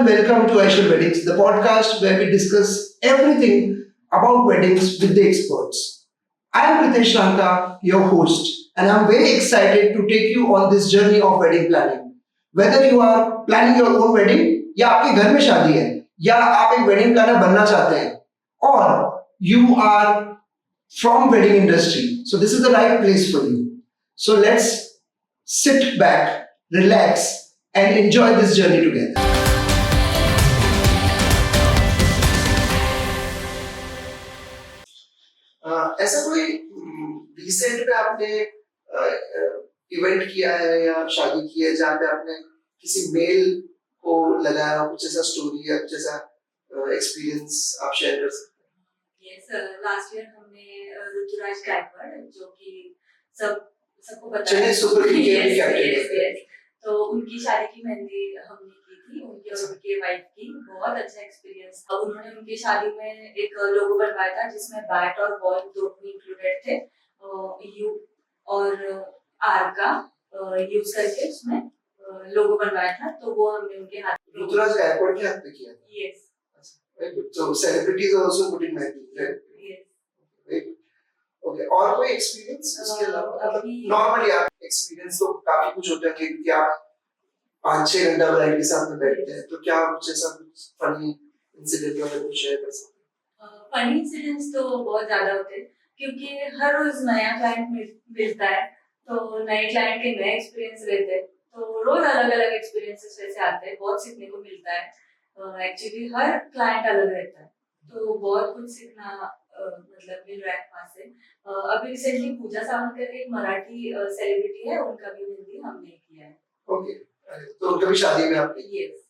and welcome to Aishal Weddings, the podcast where we discuss everything about weddings with the experts. I am Pritesh Ranka, your host, and I'm very excited to take you on this journey of wedding planning. Whether you are planning your own wedding या आपके घर में शादी है या आप एक wedding planner बनना चाहते हैं or you are from wedding industry, so this is the right place for you. So let's sit back, relax, and enjoy this journey together. ऐसा कोई रिसेंट में आपने इवेंट किया है या शादी की है जहाँ पे आपने किसी मेल को लगाया हो, कुछ ऐसा स्टोरी या कुछ ऐसा एक्सपीरियंस आप शेयर कर सकते हैं? यस, लास्ट ईयर हमने ऋतुराज गायकवाड़ जो कि सबको पता चेन्नई है सुपर किंग के भी कैप्टन यस थे। यस तो उनकी शादी की मेहंदी हमने की थी, उनकी और उनके वाइफ की। बहुत अच्छा एक्सपीरियंस। अब उन्होंने उनकी शादी में एक लोगो बनवाया था जिसमें बैट और बॉल दोनों इंक्लूडेड थे। यू और आर का यूज करके उसमें लोगो बनवाया था, तो वो हमने उनके हाथ ऋतुराज गायकवाड़ के हाथ पे किया था। Yes Very good. So celebrities are also putting mehndi, right? Yes Very good. Okay. और कोई एक्सपीरियंस इसके अलावा? अभी नॉर्मली आप एक्सपीरियंस तो काफी कुछ होता है क्योंकि आप 5-6 घंटा ब्राइड के साथ में बैठते हैं, तो क्या कुछ ऐसा कुछ फनी इंसिडेंट या कुछ शेयर कर सकते हैं? फनी इंसिडेंट्स तो बहुत ज्यादा होते हैं क्योंकि हर रोज नया क्लाइंट मिलता है, तो नए क्लाइंट के नए एक्सपीरियंस रहते हैं, तो रोज अलग अलग एक्सपीरियंसेस वैसे आते हैं, बहुत सीखने को मिलता है। एक्चुअली हर क्लाइंट अलग रहता है, तो बहुत कुछ सीखना मतलब मिल रहा है वहाँ से। अभी रिसेंटली पूजा सावंत करके एक मराठी सेलिब्रिटी है, उनका भी मेहंदी हमने किया है। ओके, तो उनका भी शादी में आपने? यस।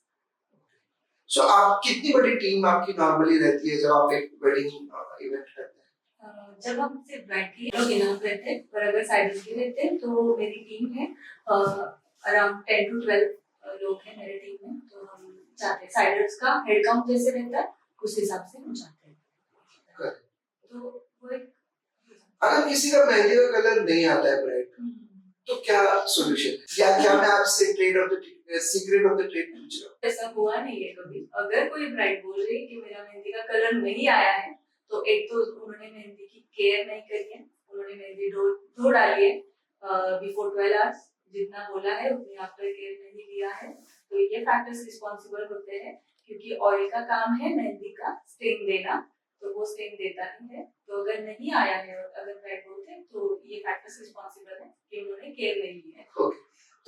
सो आप कितनी बड़ी टीम आपकी नॉर्मली रहती है जब आप एक वेडिंग इवेंट करते हैं? जब हम सिर्फ ब्राइड की लोग इनफ रहते हैं, पर अगर साइडर्स के रहते हैं तो मेरी टीम है अराउंड 10 to 12 लोग हैं मेरी टीम में। तो हम चाहते हैं साइडर्स का हेड काउंट जैसे रहता है उस हिसाब से हम चाहते हैं। तो वो एक अगर किसी का मेहंदी का कलर नहीं आता है ब्राइड, तो क्या सॉल्यूशन है? या क्या मैं आपसे trade off the secret of the trade पूछ रहा हूँ? ऐसा हुआ नहीं है कभी। अगर कोई ब्राइड बोल रही है कि मेरा मेहंदी का कलर नहीं आया है, तो एक तो उन्होंने मेहंदी की केयर नहीं करी है, उन्होंने मेहंदी धो डाली है बिफोर 12 आवर्स, जितना बोला है उतनी आफ्टर केयर नहीं लिया है, तो ये फैक्टर्स रिस्पॉन्सिबल होते हैं क्योंकि ऑयल का काम है मेहंदी का स्टेन देना, तो वो स्टेन देता ही है। तो अगर नहीं आया है और अगर ब्राइड बोलते हैं तो ये फैक्टर्स रिस्पॉन्सिबल है कि उन्होंने केयर नहीं ली है। ओके,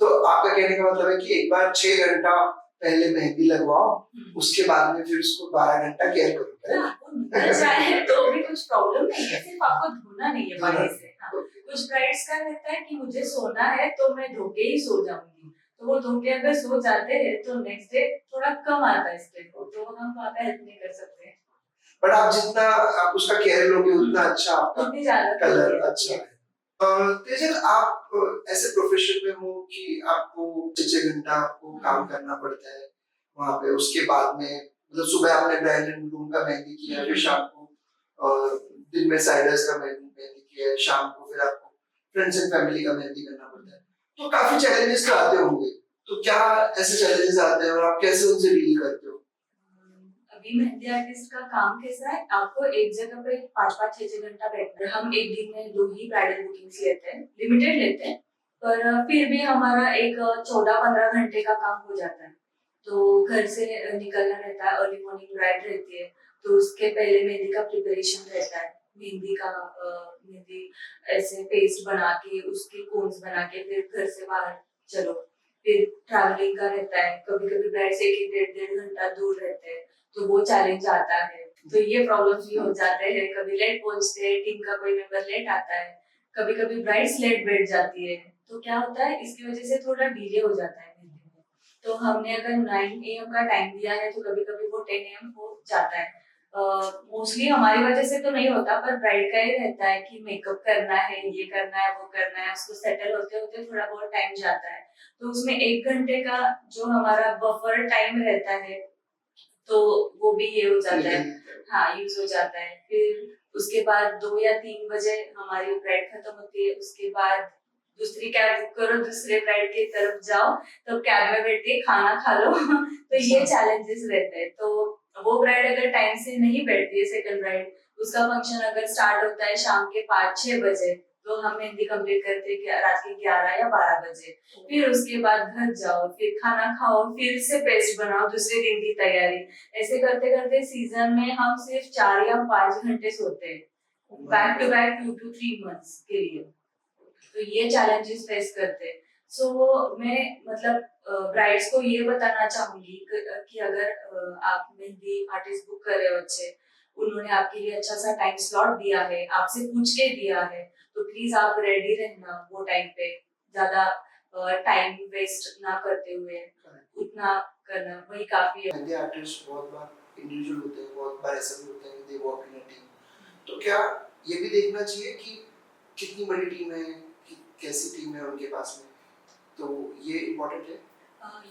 तो आपका कहने का मतलब है कि एक बार 6 घंटा पहले मेहंदी लगवाओ, उसके बाद में फिर उसको 12 घंटा केयर करो। आपको निकल जाए तो भी कुछ प्रॉब्लम नहीं है, सिर्फ आपको धोना नहीं है पानी से। हाँ, कुछ ब्राइड्स का रहता है कि मुझे सोना है तो मैं धो के ही सो जाऊंगी, तो वो धो के अगर सो जाते हैं तो नेक्स्ट डे थोड़ा कम आता है स्टेप को, तो हम वहाँ पे हेल्प नहीं कर सकते हैं। बट आप जितना आप उसका केयर लोगे उतना अच्छा आपका उतनी ज्यादा कलर अच्छा है। तेजल, आप ऐसे प्रोफेशन में हो कि आपको 6 घंटा आपको काम करना पड़ता है वहाँ पे, उसके बाद में मतलब सुबह आपने ब्राइडल रूम का मेहंदी किया, फिर शाम को दिन में साइडर्स का मेहंदी किया, शाम को फिर आपको फ्रेंड्स एंड फैमिली का मेहंदी करना पड़ता है, तो काफी चैलेंजेस तो आते होंगे, तो क्या ऐसे चैलेंजेस आते हैं और आप कैसे उनसे डील करते हो? अभी मेहंदी आर्टिस्ट का काम कैसा है, आपको एक जगह पे 5-5, 6-6 घंटा बैठना है। हम एक दिन में 2 ही ब्राइडल बुकिंग्स लेते हैं, लिमिटेड लेते हैं, पर फिर भी हमारा एक 14-15 घंटे का काम हो जाता है। तो घर से निकलना रहता है, अर्ली मॉर्निंग ब्राइड रहती है, तो उसके पहले मेहंदी का प्रिपरेशन रहता है। मेहंदी ऐसे पेस्ट बना के उसके कोन्स बना के फिर घर से बाहर चलो, फिर ट्रैवलिंग का रहता है, कभी कभी ब्राइड से 1-1.5 घंटा दूर रहते हैं, तो वो चैलेंज आता है। तो ये प्रॉब्लम्स भी हो जाते हैं, कभी लेट पहुंचते हैं, टीम का कोई मेंबर लेट आता है, कभी कभी ब्राइड्स लेट बैठ जाती है, तो क्या होता है इसकी वजह से थोड़ा डिले हो जाता है मेहंदी में। तो हमने अगर 9 AM का टाइम दिया है तो कभी कभी वो 10 AM हो जाता है। मोस्टली हमारी वजह से तो नहीं होता, पर ब्राइड का ही रहता है कि मेकअप करना है, ये करना है, वो करना है, उसको सेटल होते होते थोड़ा बहुत टाइम जाता है, तो उसमें 1 घंटे का जो हमारा बफर टाइम रहता है तो वो भी ये हो जाता है, हाँ यूज हो जाता है। फिर उसके बाद 2 या 3 बजे हमारी ब्राइड खत्म होती है, उसके बाद दूसरी कैब बुक करो, दूसरे ब्राइड की तरफ जाओ, तो कैब में बैठ के खाना खा लो। तो ये चैलेंजेस रहते हैं। तो वो ब्राइड अगर टाइम से नहीं बैठती है, सेकंड ब्राइड, उसका फंक्शन अगर स्टार्ट होता है शाम के 5-6 बजे, तो हम मेहंदी कंप्लीट करते हैं रात के 11 या 12 बजे। फिर उसके बाद घर जाओ, फिर खाना खाओ, फिर से पेस्ट बनाओ, दूसरे दिन की तैयारी। ऐसे करते करते सीजन में हम सिर्फ 4 या 5 घंटे सोते हैं, back to back 2 to 3 months के लिए। तो ये चैलेंजेस फेस करते हैं। सो मैं मतलब ब्राइड्स को ये बताना चाहूंगी कि अगर आप मेहंदी आर्टिस्ट बुक कर रहे हो अच्छे, उन्होंने आपके लिए अच्छा सा टाइम स्लॉट दिया है, आपसे पूछ के दिया है, तो प्लीज आप रेडी रहना वो टाइम पे, ज्यादा टाइम वेस्ट ना करते हुए उतना करना वही काफी है। मेहंदी आर्टिस्ट बहुत बार इंडिविजुअल होते हैं, बहुत बार ऐसा भी होता है कि they work in a team. तो क्या ये भी देखना चाहिए कि कितनी बड़ी टीम है, कि कैसी टीम है उनके पास में, तो ये इम्पोर्टेंट है।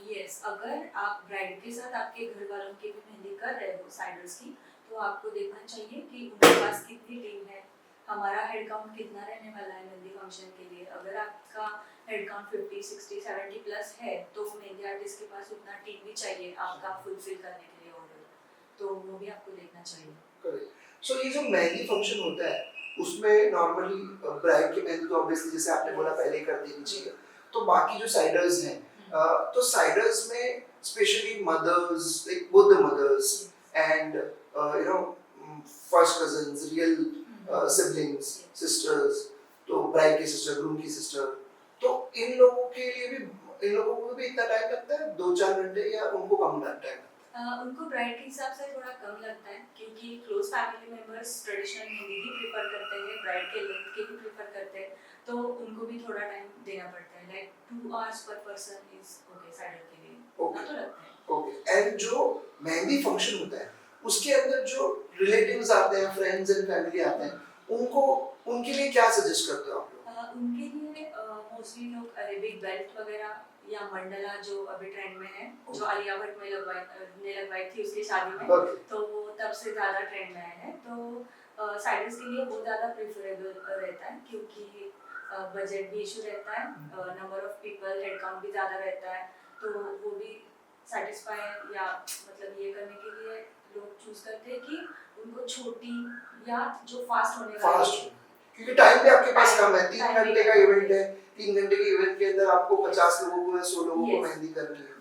यस, अगर आप ब्राइड के साथ आपके घर वालों की भी मेहंदी कर रहे हो साइडर्स की, तो आपको देखना चाहिए कि उनके पास कितनी टीम है, हमारा हेड काउंट कितना रहने वाला है मेहंदी फंक्शन के लिए। अगर आपका हेड काउंट 50, 60, 70 प्लस है, तो मेहंदी आर्टिस्ट के पास उतना टीम भी चाहिए आपका फुलफिल करने के लिए ऑर्डर, तो वो भी आपको देखना चाहिए। सो ये जो मेहंदी फंक्शन होता है उसमें नॉर्मली ब्राइड की मेहंदी तो ऑब्वियसली जैसे आपने बोला पहले ही कर देनी चाहिए, तो बाकी जो साइडर्स हैं तो साइडर्स में specially mothers, like both the mothers and you know first cousins, real siblings, sisters, तो ब्राइड की सिस्टर, ग्रूम की सिस्टर, तो इन लोगों के लिए भी, इन लोगों को भी इतना टाइम लगता है 2-4 घंटे, या उनको कम लगता है? उनको ब्राइड के हिसाब से थोड़ा कम लगता है, क्योंकि close family members traditional mehndi ही प्रेफर करते हैं, ब्राइड के लेंथ के भी प्रेफर करते हैं, तो उनको भी थोड़ा टाइम देना पड़ता है, लाइक 2 hours पर पर्सन इज ओके साइडर के लिए, उतना तो लगता है। ओके, एंड जो मेहंदी फंक्शन होता है उसके अंदर जो रिलेटिव्स आते हैं, फ्रेंड्स एंड फैमिली आते हैं, उनको, उनके लिए क्या सजेस्ट करते हो आप लोग? उनके लिए मोस्टली लोग अरेबिक बेल्ट वगैरह या मंडला जो अभी ट्रेंड में है, जो आलिया भट्ट में लगवाई थी उसकी शादी में, Okay. तो वो तब से ज़्यादा ट्रेंड में आया है, तो साइडर्स के लिए वो ज़्यादा प्रेफरेबल रहता है, क्योंकि बजट भी इशू रहता है, number of people, head count भी ज़्यादा रहता है, तो वो भी सेटिस्फाई या मतलब ये करने के लिए लोग चूज करते हैं कि उनको छोटी या जो फास्ट होने वाली फास्ट, क्योंकि टाइम भी आपके पास कम है, तीन Time भी घंटे का कम है। इवेंट है, 3 घंटे के इवेंट के अंदर आपको 50 लोगों को या 100 लोगों को Yes. मेहंदी करनी है।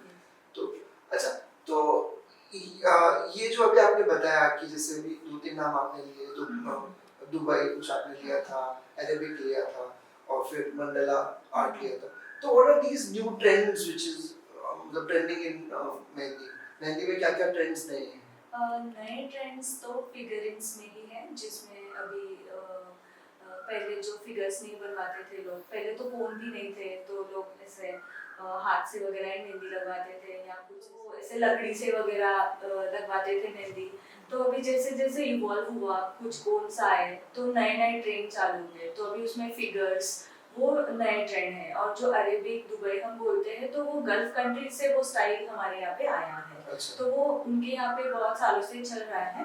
तो अच्छा, तो ये जो अभी आपने बताया कि जैसे अभी 2-3 नाम आपने लिए, दुबई कुछ आपने लिया था, अरेबिक लिया था, और फिर मंडला आर्ट लिया था, तो what are these new trends which is मतलब ट्रेंडिंग इन मेहंदी? मेहंदी में क्या क्या ट्रेंड्स नए हैं? नए ट्रेंड्स तो फिगरिंग्स में ही है, जिसमें अभी पहले जो फिगर्स नहीं बनवाते थे लोग, पहले तो फोन भी नहीं थे, तो लोग ऐसे हाथ से वगैरह ही मेहंदी लगवाते थे, या कुछ वो ऐसे लकड़ी से वगैरह लगवाते थे मेहंदी। तो अभी जैसे जैसे इवॉल्व हुआ, कुछ गोल्स आए, तो नए नए ट्रेंड चालू हुए, तो अभी उसमें फिगर्स वो नए ट्रेंड है। और जो अरेबिक दुबई हम बोलते हैं, तो वो गल्फ कंट्री से वो स्टाइल हमारे यहाँ पे आया है, अच्छा। तो वो उनके यहाँ पे बहुत सालों से चल रहा है,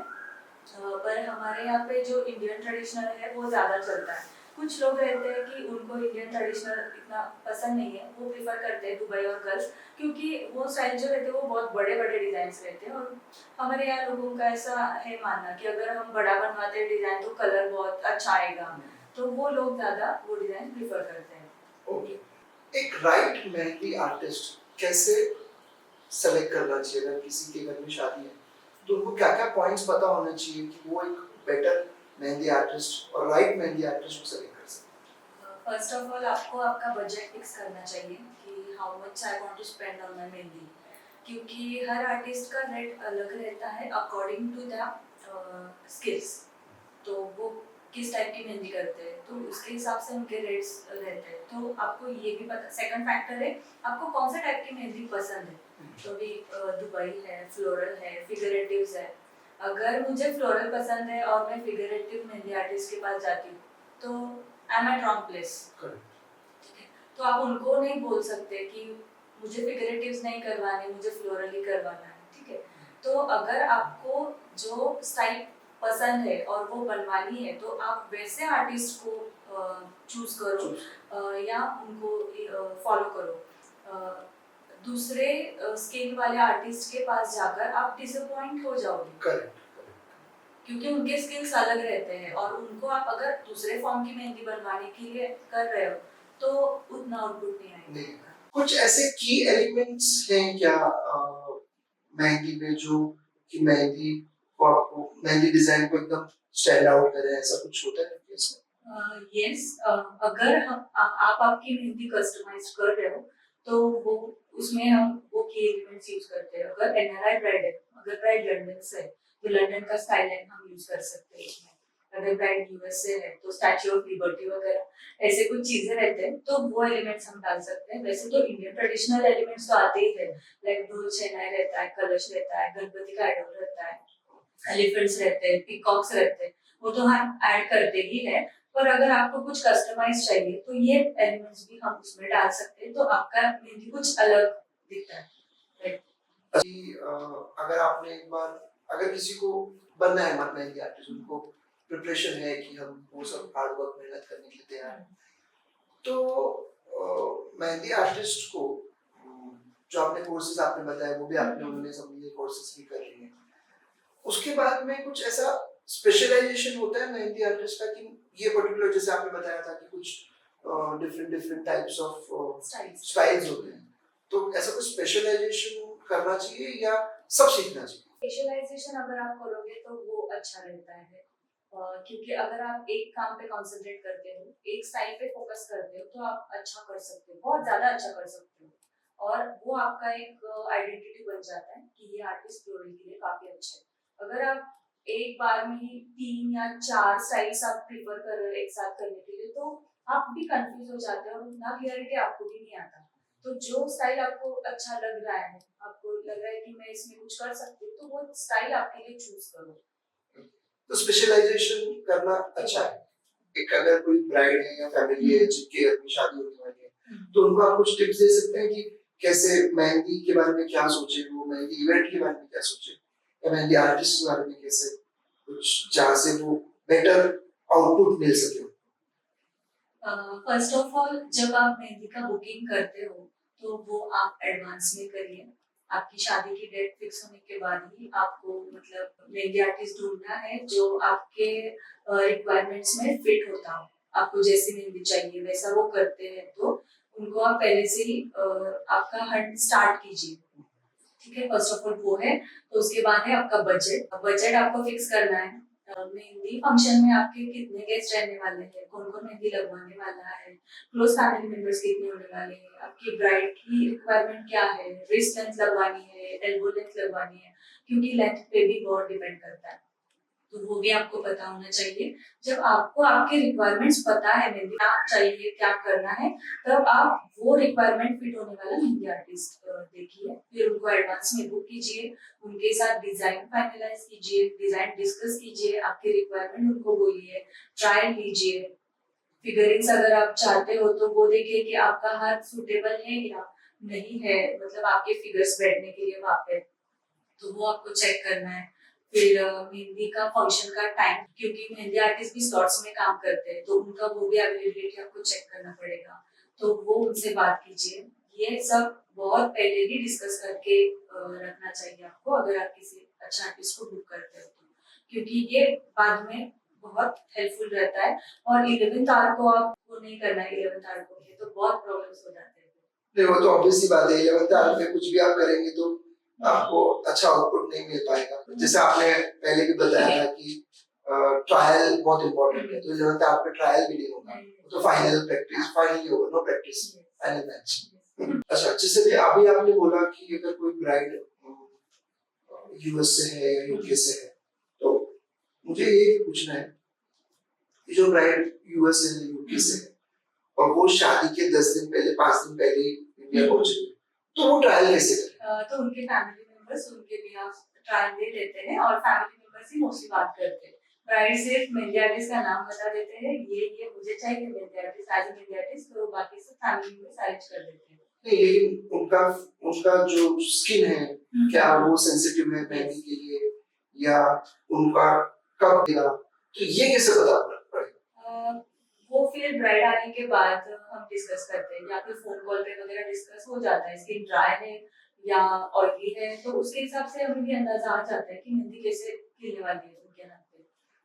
पर हमारे यहाँ पे जो इंडियन ट्रेडिशनल है वो ज़्यादा चलता है। कुछ लोग रहते हैं कि उनको इंडियन ट्रेडिशनल इतना पसंद नहीं है, वो प्रिफर करते हैं दुबई और गल्फ, क्योंकि वो स्टाइल जो रहते हैं वो बहुत बड़े बड़े डिजाइन रहते हैं, और हमारे यहाँ लोगों का ऐसा है मानना कि अगर हम बड़ा बनवाते हैं डिजाइन तो कलर बहुत अच्छा आएगा, तो वो लोग ज़्यादा वो डिजाइन प्रिफर करते हैं। ओके, एक राइट मेहंदी आर्टिस्ट कैसे सेलेक्ट करना चाहिए? अगर किसी के घर में शादी है तो उनको क्या क्या पॉइंट्स पता होना चाहिए कि वो एक बेटर मेहंदी आर्टिस्ट और राइट मेहंदी आर्टिस्ट को सेलेक्ट कर सके? फर्स्ट ऑफ ऑल आपको आपका बजट फिक्स करना चाहिए कि how much I want to spend on my mehndi, क्योंकि हर आर्टिस्ट का रेट अलग रहता है अकॉर्डिंग टू द स्किल्स, तो वो किस टाइप की मेहंदी करते हैं, तो उसके हिसाब से उनके रेट्स रहते हैं। तो आपको ये भी पता, सेकंड फैक्टर है आपको कौन से टाइप की मेहंदी पसंद है, तो भी दुबई है, फ्लोरल है, फिगरेटिव्स है। अगर मुझे फ्लोरल पसंद है और मैं फिगरेटिव मेहंदी आर्टिस्ट के पास जाती हूँ, तो I am at wrong place, ठीक है। तो आप उनको नहीं बोल सकते कि मुझे फिगरेटिव्स नहीं करवाने, मुझे फ्लोरल ही करवाना है, ठीक है। तो अगर आपको जो स्टाइल पसंद है और वो बनवानी है, तो आप वैसे आर्टिस्ट को चूज करो या उनको फॉलो करो। दूसरे स्किल वाले आर्टिस्ट के पास जाकर आप डिसअपॉइंट हो जाओगे। करेक्ट। क्योंकि उनके स्किल्स अलग रहते हैं और उनको आप अगर दूसरे फॉर्म की मेहंदी बनवाने के लिए कर रहे हो तो उतना आउटपुट नहीं आएगा। नहीं, कुछ ऐसे की एलिमेंट्स हैं क्या मेहंदी में जो कि मेहंदी को आपको मेहंदी डिजाइन को एकदम स्टैंड आउट करे, ऐसा कुछ होता है कैसे? यस, अगर आप आपकी मेहंदी कस्टमाइज कर रहे हो तो वो उसमें हम वो की एलिमेंट्स यूज करते हैं। अगर एनआरआई ब्राइड है, अगर ब्राइड लंदन से है तो लंदन का स्टाइल हम यूज कर सकते हैं इसमें। अगर ब्राइड यूएस से है तो स्टैच्यू ऑफ लिबर्टी वगैरह ऐसे कुछ चीजें रहते हैं तो वो एलिमेंट्स हम डाल सकते हैं। वैसे तो इंडियन ट्रेडिशनल एलिमेंट्स तो आते ही है, लाइक ढोल छेनाई रहता है, कलश रहता है, गणपति का आइडल रहता है, एलिफेंट्स रहते हैं, पीकॉक्स रहते हैं, वो तो हम ऐड करते ही है। पर अगर आपको कुछ कस्टमाइज चाहिए तो ये एलिमेंट्स भी हम उसमें डाल सकते हैं, तो आपका मेहंदी कुछ अलग दिखता है। अगर आपने एक बार अगर किसी को बनना है मेहंदी आर्टिस्ट, उनको प्रिपरेशन है कि हम वो सब हार्ड वर्क मेहनत करने के लिए तैयार हैं, तो मेहंदी आर्टिस्ट को जो आपने कोर्सेज आपने बताया वो भी आपने उन्होंने सब ये कोर्सेज भी कर रही हैं, उसके बाद में कुछ ऐसा स्पेशलाइजेशन होता है मेहंदी आर्टिस्ट का कि ये पर्टिकुलर, जैसे आपने बताया था कि कुछ डिफरेंट टाइप्स ऑफ स्टाइल्स होते हैं, तो ऐसा कुछ स्पेशलाइजेशन करना चाहिए या सब सीखना चाहिए? स्पेशलाइजेशन अगर आप करोगे तो वो अच्छा रहता है, क्योंकि अगर आप एक काम पे कंसंट्रेट करते हो, एक स्टाइल पे फोकस करते हो तो आप अच्छा कर सकते हो, बहुत ज्यादा अच्छा कर सकते हो और वो आपका एक आइडेंटिटी बन जाता है कि ये आर्टिस्ट ग्लोरी के लिए काफी अच्छा है। अगर आप एक बार में ही 3 या 4 स्टाइल्स आप प्रीफर कर रहे हो एक साथ करने के लिए तो आप भी कंफ्यूज हो जाते हो और उतना क्लियरिटी आपको भी नहीं आता। तो जो स्टाइल आपको अच्छा लग रहा है, आपको लग रहा है कि मैं इसमें कुछ कर सकती हूँ, तो वो स्टाइल आपके लिए चूज करो। तो स्पेशलाइजेशन करना अच्छा है। एक अगर कोई ब्राइड है या फैमिली है जिनकी अपनी शादी होने वाली है, तो उनको आप कुछ टिप्स दे सकते हैं कि कैसे मेहंदी के बारे में क्या सोचे, वो मेहंदी इवेंट के बारे में क्या सोचे, या मेहंदी आर्टिस्ट के बारे में कैसे कुछ, जहाँ से वो बेटर आउटपुट मिल सके। फर्स्ट ऑफ ऑल जब आप मेहंदी का बुकिंग करते हो तो वो आप एडवांस में करिए। आपकी शादी की डेट फिक्स होने के बाद ही आपको मतलब मेहंदी आर्टिस्ट ढूंढना है जो आपके रिक्वायरमेंट्स में फिट होता हो। आपको जैसी मेहंदी चाहिए वैसा वो करते हैं, तो उनको आप पहले से ही आपका हंट स्टार्ट कीजिए। ठीक है, फर्स्ट ऑफ ऑल वो है। तो उसके बाद है आपका बजट। बजट आपको फिक्स करना है। मेहंदी फंक्शन में आपके कितने गेस्ट रहने वाले हैं, कौन कौन मेहंदी लगवाने वाला है, क्लोज फैमिली मेंबर्स कितने होने वाले हैं, आपकी ब्राइड की रिक्वायरमेंट क्या है, रिस्ट लेंथ लगवानी है, एल्बो लेंथ लगवानी है, क्योंकि लेंथ पे भी बहुत डिपेंड करता है, तो वो भी आपको पता होना चाहिए। जब आपको आपके रिक्वायरमेंट्स पता है मेहंदी क्या चाहिए क्या करना है, तब आप वो रिक्वायरमेंट फिट होने वाला मेहंदी आर्टिस्ट देखिए, फिर उनको एडवांस में बुक कीजिए, उनके साथ डिजाइन फाइनलाइज कीजिए, डिजाइन डिस्कस कीजिए, आपके रिक्वायरमेंट उनको बोलिए, ट्रायल लीजिए। फिगरिंग्स अगर आप चाहते हो तो वो देखिए कि आपका हाथ सूटेबल है या नहीं है, मतलब आपके फिगर्स बैठने के लिए वहां पे, तो वो आपको चेक करना है। फिर मेहंदी का फंक्शन का टाइम, क्योंकि मेहंदी आर्टिस्ट भी स्लॉट्स में काम करते हैं तो उनका वो भी अवेलेबिलिटी आपको चेक करना पड़ेगा, तो वो उनसे बात कीजिए। ये सब बहुत पहले ही डिस्कस करके रखना चाहिए आपको अगर आप किसी अच्छा आर्टिस्ट को बुक करते हो तो, क्योंकि ये बाद में बहुत हेल्पफुल रहता है। और 11th आवर को आप वो नहीं करना है, 11th आवर को तो बहुत प्रॉब्लम्स हो जाते हैं। नहीं, वो तो ऑब्वियस सी बात है, 11th आवर पे कुछ भी आप करेंगे तो आपको अच्छा आउटपुट नहीं मिल पाएगा। जैसे आपने पहले भी बताया था कि ट्रायल बहुत इंपॉर्टेंट है, तो 11th आवर पे ट्रायल भी नहीं होगा, तो फाइनल प्रैक्टिस फाइनली होगा, नो प्रैक्टिस फाइनल मैच। अच्छा, जैसे भी अभी आपने बोला कि अगर कोई ब्राइड यूएस से है या यूके से है, तो मुझे ये पूछना है कि जो ब्राइड यूएस से है यूके से है और वो शादी के 10 दिन पहले 5 दिन पहले इंडिया पहुंचे, तो वो ट्रायल कैसे करें? तो उनके फैमिली मेंबर्स उनके भी ट्रायल दे देते हैं और फैमिली मेंबर्स ही मोस्टली बात करते हैं। ब्राइड सिर्फ मेहंदी आर्टिस्ट का नाम बता देते हैं, ये मुझे चाहिए मेहंदी आर्टिस्ट, आज मेहंदी आर्टिस्ट, तो बाकी सब फैमिली मेंबर्स अरेंज कर देते हैं। नहीं, लेकिन उनका उनका जो स्किन है क्या वो सेंसिटिव है मेहंदी के लिए, या उनका कब दिया, तो ये कैसे पता पड़ेगा? वो फिर ब्राइड आने के बाद हम डिस्कस करते हैं, या फिर फोन कॉल पे वगैरह डिस्कस हो जाता है स्किन ड्राई है या ऑयली है, तो उसके हिसाब से हमें भी अंदाजा आ जाता है कि मेहंदी कैसे खिलने वाली है उनके नाम पे।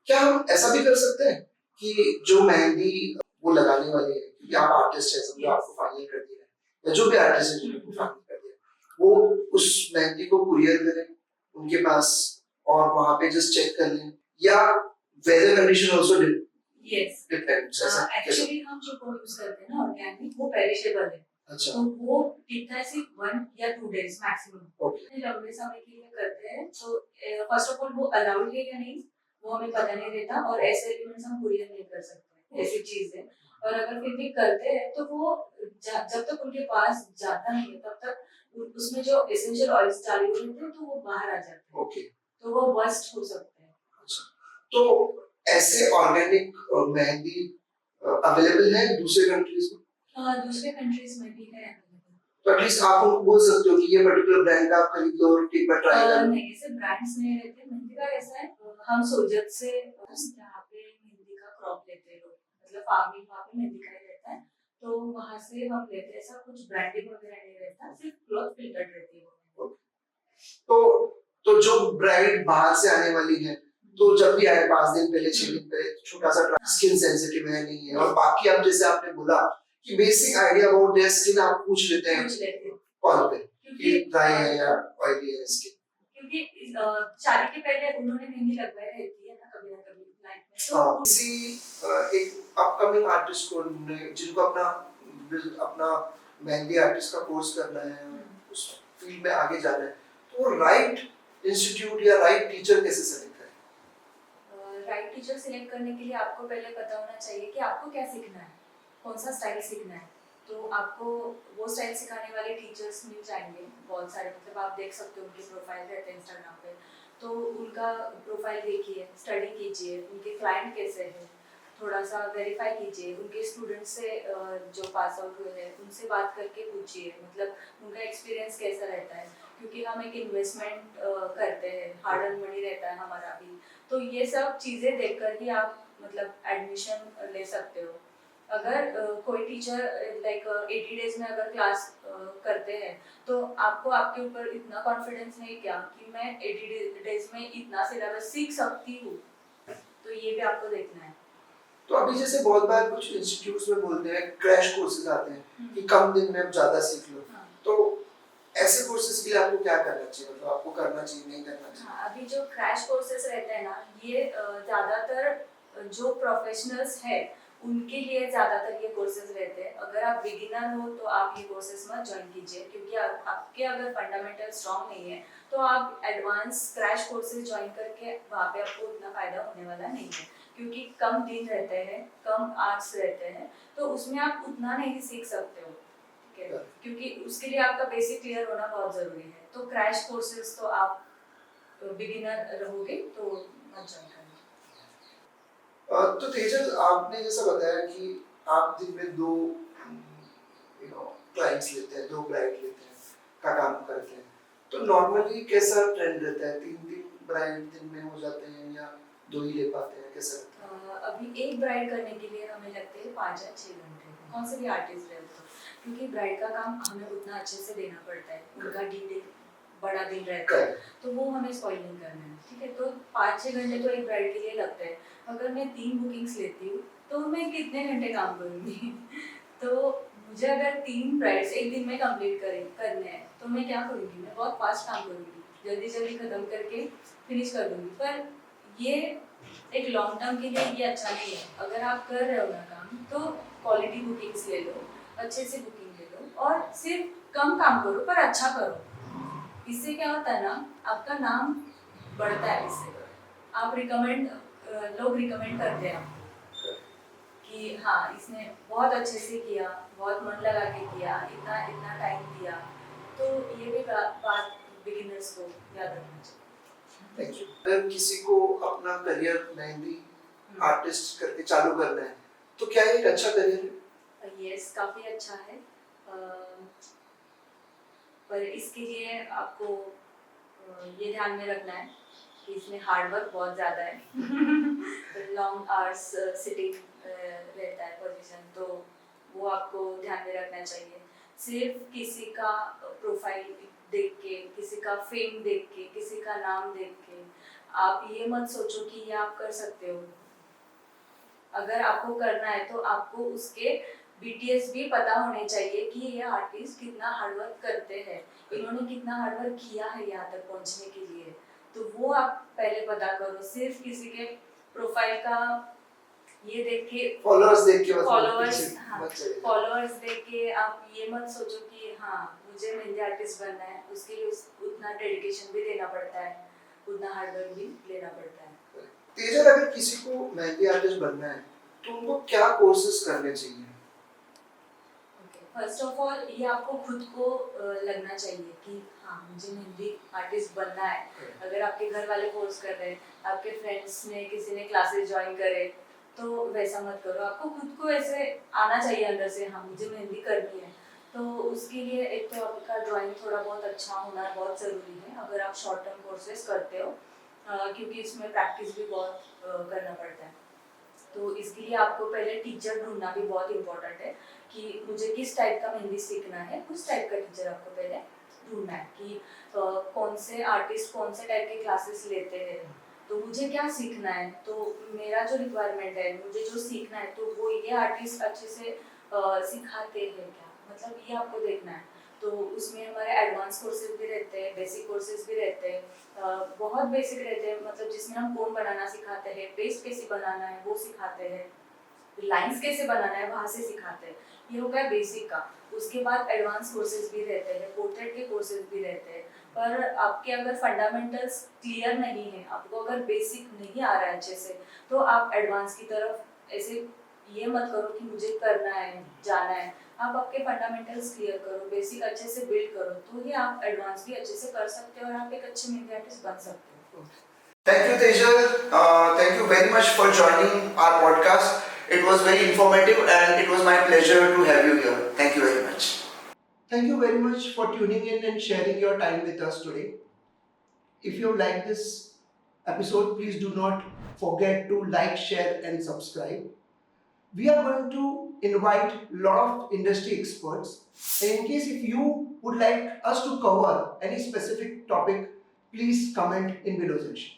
क्या हम ऐसा भी कर सकते हैं कि जो मेहंदी वो लगाने वाले हैं, क्योंकि आप आर्टिस्ट है, समझो आपको फाइनल कर दिया है, या जो भी आर्टिस्ट है जिनको फाइनल कर दिया, वो उस मेहंदी को कुरियर करें उनके पास और वहां पे जस्ट चेक कर लें, या weather condition also yes, depends, ऐसा कैसे? एक्चुअली हम जो कोड यूज करते हैं ना ऑर्गेनिक, वो पेरिशेबल है, अच्छा, तो वो टिकता है सिर्फ 1 या 2 डेज मैक्सिमम। ओके, लंबे समय के लिए करते हैं तो फर्स्ट ऑफ ऑल वो अलाउड है या नहीं वो हमें पता नहीं रहता, और ऐसे एलिमेंट्स हम कुरियर नहीं कर सकते, ऐसी चीज है। और अगर फिर भी करते हैं तो वो जब तक उनके पास जाता नहीं है तब तक उसमें जो एसेंशियल ऑयल्स डाले हुए होते हैं तो वो बाहर आ जाते हैं, ओके, तो वो बस्ट हो सकते हैं। अच्छा। तो ऐसे ऑर्गेनिक मेहंदी अवेलेबल है दूसरे कंट्रीज में? दूसरे कंट्रीज में भी है available। तो एटलीस्ट आप उनको बोल सकते हो कि ये पर्टिकुलर ब्रांड का आप खरीद लो और एक बार ट्राई कर लो। नहीं, ऐसे ब्रांड्स नहीं रहते, मेहंदी का ऐसा है, हम सोजत से यहाँ पे मेहंदी का क्रॉप लेते हैं लोग, मतलब फार्मिंग वहाँ पे मेहंदी का ही रहता है, तो वहाँ से हम लेते हैं, ऐसा कुछ ब्रांडिंग वगैरह नहीं रहता, सिर्फ क्लॉथ फिल्टर्ड रहती है वो। तो तो जो ब्राइड बाहर से आने वाली है, तो जब भी आए 5 दिन पहले 6 दिन पहले छोटा सा स्किन सेंसिटिव है नहीं है, और बाकी आप जैसे आपने बोला कि basic idea about their skin आप पूछ लेते हैं कॉल पे कि ड्राई है या ऑयली है स्किन, क्योंकि शादी के पहले उन्होंने मेहंदी लगवाई रहती है ना कभी लाइफ में, तो किसी एक अपकमिंग आर्टिस्ट को जिनको अपना मेहंदी आर्टिस्ट का कोर्स करना है, उस फील्ड में आगे जाना है, तो वो राइट इंस्टीट्यूट या राइट टीचर कैसे सेलेक्ट करें? राइट टीचर सिलेक्ट करने के लिए आपको पहले पता होना चाहिए कि आपको क्या सीखना है, कौन सा स्टाइल सीखना है, तो आपको वो स्टाइल सिखाने वाले टीचर्स मिल जाएंगे बहुत सारे, मतलब आप देख सकते हो उनके प्रोफाइल रहते हैं इंस्टाग्राम पे, तो उनका प्रोफाइल देखिए, स्टडी कीजिए, उनके क्लाइंट कैसे हैं, थोड़ा सा वेरीफाई कीजिए, उनके स्टूडेंट्स से जो पास आउट हुए हैं उनसे बात करके पूछिए, मतलब उनका एक्सपीरियंस कैसा रहता है, क्योंकि हम एक इन्वेस्टमेंट करते हैं, हार्ड अर्न मनी रहता है हमारा भी, तो ये सब चीज़ें देखकर ही आप मतलब एडमिशन ले सकते हो। अगर कोई टीचर लाइक 80 डेज में अगर क्लास करते हैं, तो आपको आपके ऊपर इतना कॉन्फिडेंस नहीं क्या कि मैं 80 डेज में इतना सिलेबस सीख सकती हूँ, तो ये भी आपको देखना है। तो अभी जैसे बहुत बार कुछ इंस्टीट्यूट्स में बोलते हैं क्रैश कोर्सेज आते हैं कि कम दिन में आप ज्यादा सीख लो, हाँ। तो ऐसे कोर्सेज के लिए आपको क्या करना चाहिए, मतलब आपको करना चाहिए नहीं करना चाहिए? हाँ, अभी जो क्रैश कोर्सेज रहते हैं ना, ये ज़्यादातर जो प्रोफेशनल्स है उनके लिए ज़्यादातर ये कोर्सेज रहते हैं। अगर आप बिगिनर हो तो आप ये कोर्सेज मत ज्वाइन कीजिए, क्योंकि आपके अगर फंडामेंटल स्ट्रॉन्ग नहीं है तो आप एडवांस क्रैश कोर्सेज ज्वाइन करके वहाँ पे आपको उतना फ़ायदा होने वाला नहीं है, क्योंकि कम दिन रहते हैं, कम आवर्स रहते हैं, तो उसमें आप उतना नहीं सीख सकते हो, ठीक है, क्योंकि उसके लिए आपका बेसिक क्लियर होना बहुत ज़रूरी है। तो क्रैश कोर्सेज तो आप बिगिनर रहोगे तो मत ज्वाइन करना। तो तेजल, आपने जैसा बताया कि आप दिन में 2 क्लाइंट्स लेते हैं, 2 ब्राइड लेते हैं, का काम करते हैं, तो नॉर्मली कैसा ट्रेंड रहता है? 3 ब्राइड दिन में हो जाते हैं या 2 ही ले पाते हैं, कैसा रहता है? अभी एक ब्राइड करने के लिए हमें लगते हैं 5 या 6 घंटे, कौन से भी आर्टिस्ट रहे तो, क्योंकि ब्राइड का काम हमें उतना अच्छे से देना पड़ता है, उनका डिटेल बड़ा दिन रहता है, तो वो हमें स्पॉइल नहीं करना है, ठीक है, तो 5-6 घंटे तो एक ब्राइड के लिए लगते हैं। अगर मैं 3 बुकिंग्स लेती हूँ तो मैं कितने घंटे काम करूँगी तो मुझे अगर 3 ब्राइड्स एक दिन में कंप्लीट करने हैं तो मैं क्या करूँगी, मैं बहुत फास्ट काम करूँगी, जल्दी जल्दी खत्म करके फिनिश कर दूँगी, पर ये एक लॉन्ग टर्म के लिए ये अच्छा नहीं है। अगर आप कर रहे हो ना काम तो क्वालिटी बुकिंग्स ले लो, अच्छे से बुकिंग ले लो और सिर्फ कम काम करो पर अच्छा करो। इससे क्या होता है ना, आपका नाम बढ़ता है, इससे आप लोग रिकमेंड करते हैं आपको कि हाँ इसने बहुत अच्छे से किया, बहुत मन लगा के किया, इतना इतना टाइम दिया, तो ये भी बात बिगिनर्स को याद रखना चाहिए। Thank you. अगर किसी को अपना करियर मेहंदी आर्टिस्ट करके चालू करना है, तो क्या ये एक अच्छा करियर है? यस, काफ़ी अच्छा है, पर इसके लिए आपको ये ध्यान में रखना है कि इसमें हार्ड वर्क बहुत ज़्यादा है लॉन्ग आवर्स सिटिंग रहता है पोजीशन, तो वो आपको ध्यान में रखना चाहिए। सिर्फ किसी का प्रोफाइल देख के, किसी का फेम देख के, किसी का नाम देख के आप ये मत सोचो कि ये आप कर सकते हो। अगर आपको करना है तो आपको उसके BTS भी पता होने चाहिए कि ये आर्टिस्ट कितना हार्डवर्क करते हैं, इन्होंने कितना हार्डवर्क किया है यहाँ तक पहुँचने के लिए, तो वो आप पहले पता करो। सिर्फ किसी के प्रोफाइल का ये देख के फॉलोअर्स देख के फॉलोअर्स देख के आप ये मत सोचो कि हाँ मुझे मेहंदी आर्टिस्ट बनना है, उसके लिए उतना डेडिकेशन भी देना पड़ता है, उतना हार्डवर्क भी लेना पड़ता है। तेजल, अगर किसी को मेहंदी आर्टिस्ट बनना है तो उनको क्या कोर्सेज करने चाहिए? फर्स्ट ऑफ ऑल ये आपको खुद को लगना चाहिए कि हाँ मुझे मेहंदी आर्टिस्ट बनना है। अगर आपके घर वाले फोर्स कर रहे हैं, आपके फ्रेंड्स ने किसी ने क्लासेस ज्वाइन करे, तो वैसा मत करो। आपको खुद को ऐसे आना चाहिए अंदर से, हाँ मुझे मेहंदी करनी है। तो उसके लिए एक तो आपका ड्राइंग थोड़ा बहुत अच्छा होना बहुत ज़रूरी है अगर आप शॉर्ट टर्म कोर्सेज करते हो, क्योंकि इसमें प्रैक्टिस भी बहुत करना पड़ता है। तो इसके लिए आपको पहले टीचर ढूंढना भी बहुत इम्पोर्टेंट है कि मुझे किस टाइप का मेहंदी सीखना है, उस टाइप का टीचर आपको पहले ढूंढना है कि कौन से आर्टिस्ट कौन से टाइप के क्लासेस लेते हैं, तो मुझे क्या सीखना है, तो मेरा जो रिक्वायरमेंट है, मुझे जो सीखना है, तो वो ये आर्टिस्ट अच्छे से सिखाते हैं क्या, मतलब ये आपको देखना है। तो उसमें हमारे एडवांस कोर्सेज भी रहते हैं, बेसिक कोर्सेज भी रहते हैं, बहुत बेसिक रहते हैं, मतलब जिसमें हम कोन बनाना सिखाते हैं, पेस्ट कैसे बनाना है वो सिखाते हैं, लाइंस कैसे बनाना है वहाँ से सिखाते हैं। ये हो गया बेसिक का। उसके बाद एडवांस कोर्सेज भी रहते हैं, पोर्ट्रेट के कोर्सेज भी रहते हैं। पर आपके अगर फंडामेंटल्स क्लियर नहीं है, आपको अगर बेसिक नहीं आ रहा है अच्छे से, तो आप एडवांस की तरफ ऐसे ये मत करो कि मुझे करना है, जाना है। आप आपके फंडामेंटल्स क्लियर करो, बेसिक अच्छे से बिल्ड करो, तो ही आप एडवांस भी अच्छे से कर सकते हो और आप एक अच्छे मेहंदी आर्टिस्ट बन सकते हो। Thank you, Tejal. Thank you very much for joining our podcast. It was very informative and it was my pleasure to have you here. Thank you very much. Thank you very much for tuning in and sharing your time with us today. If you like this episode, please do not forget to like, share, and subscribe. We are going to invite a lot of industry experts. In case if you would like us to cover any specific topic, please comment in below section.